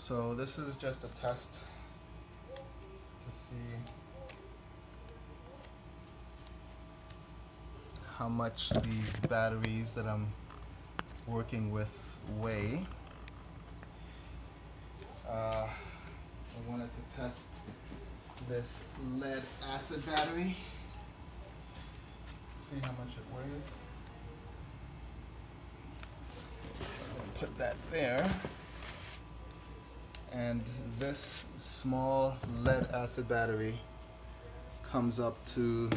So this is just a test to see how much these batteries that I'm working with weigh. I wanted to test this lead acid battery, see how much it weighs. So I'm going to put that there. And this small lead acid battery comes up to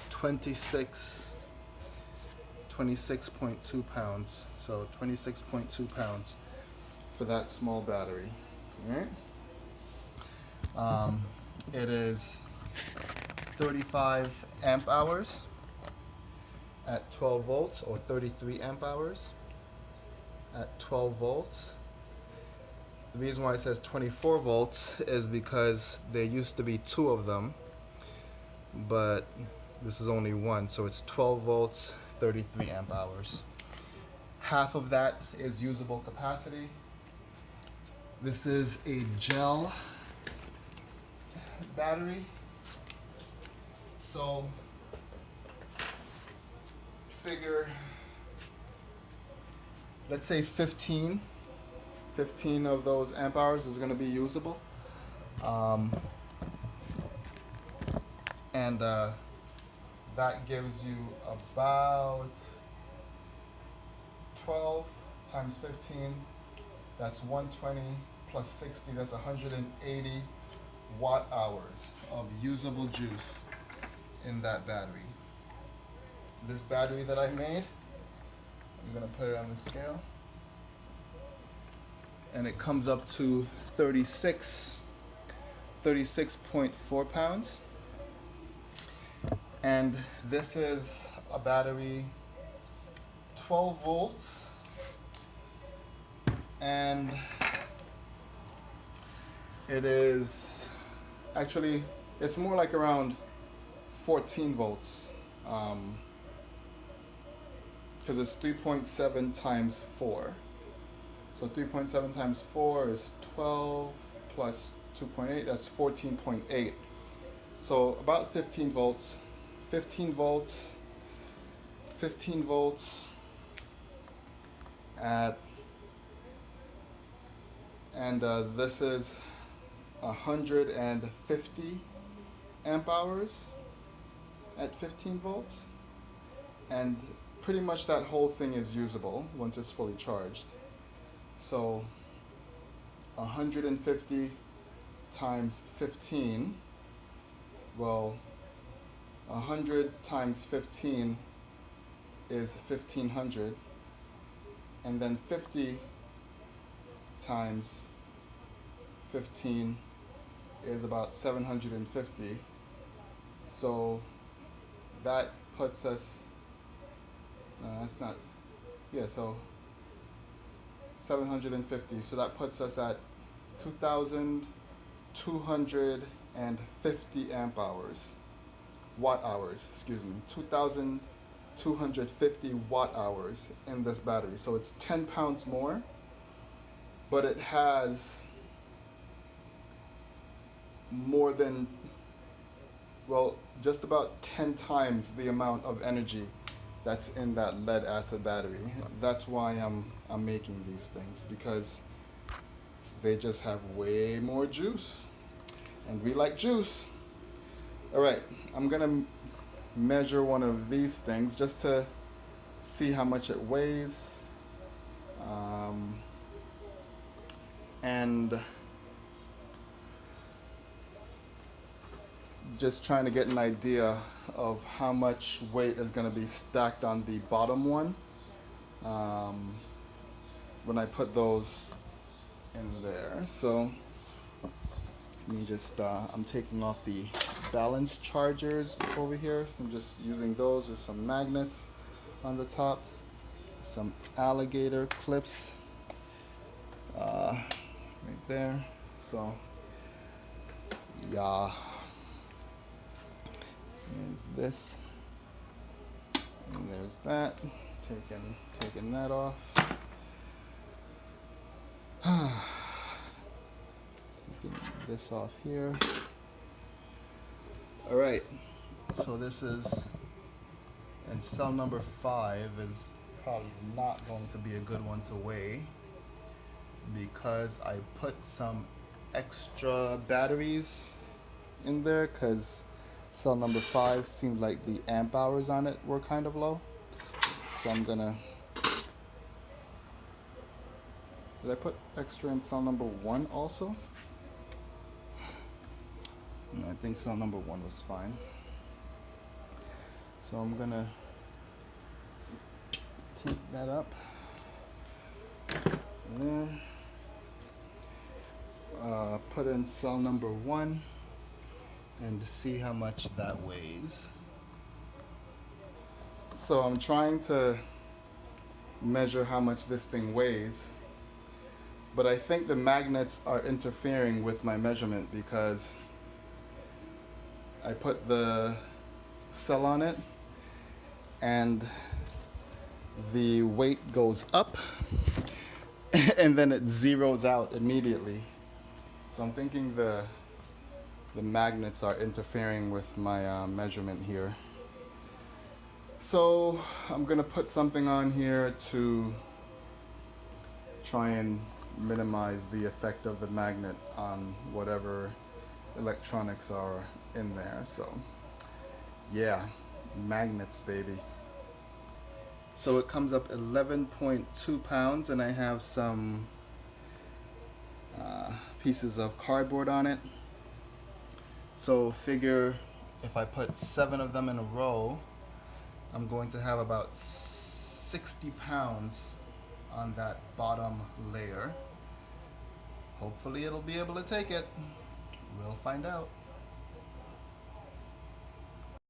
26.2 pounds. So 26.2 pounds for that small battery. All right. It is 35 amp hours at 12 volts, or 33 amp hours at 12 volts. The reason why it says 24 volts is because there used to be two of them, but this is only one, so it's 12 volts, 33 amp hours. Half of that is usable capacity. This is a gel battery, so figure, let's say 15 of those amp hours is going to be usable, and that gives you about 12 times 15, that's 120 plus 60, that's 180 watt hours of usable juice in that battery. This battery that I made, I'm going to put it on the scale, and it comes up to 36.4 pounds. And this is a battery, 12 volts, and it is actually, it's more like around 14 volts, because it's 3.7 times 4. So 3.7 times 4 is 12 plus 2.8, that's 14.8. So about 15 volts. 15 volts at, and this is 150 amp hours at 15 volts, and pretty much that whole thing is usable once it's fully charged. So 150 times 15, well, 100 times 15 is 1500, and then 50 times 15 is about 750. So that puts us, that's not, yeah, so 750. So that puts us at 2,250 amp hours. Watt hours, excuse me, 2,250 watt hours in this battery. So it's 10 pounds more, but it has more than, well, just about 10 times the amount of energy that's in that lead acid battery. That's why I'm making these things, because they just have way more juice, and we like juice. All right, I'm gonna measure one of these things just to see how much it weighs, and just trying to get an idea of how much weight is going to be stacked on the bottom one when I put those in there. So let me just, I'm taking off the balance chargers over here. I'm just using those with some magnets on the top, some alligator clips right there. So yeah, there's this, and there's that. Taking that off. this off here. Alright, so this is, and cell number 5 is probably not going to be a good one to weigh because I put some extra batteries in there because cell number 5 seemed like the amp hours on it were kind of low. So I'm gonna, did I put extra in cell number 1 also? No, I think cell number 1 was fine. So I'm gonna take that up there. Put in cell number 1 and see how much that weighs. So I'm trying to measure how much this thing weighs, but I think the magnets are interfering with my measurement because I put the cell on it and the weight goes up and then it zeroes out immediately. So I'm thinking the magnets are interfering with my measurement here. So I'm gonna put something on here to try and minimize the effect of the magnet on whatever electronics are in there. So yeah, magnets, baby. So it comes up 11.2 pounds and I have some pieces of cardboard on it. So figure if I put 7 of them in a row, I'm going to have about 60 pounds on that bottom layer. Hopefully it'll be able to take it. We'll find out.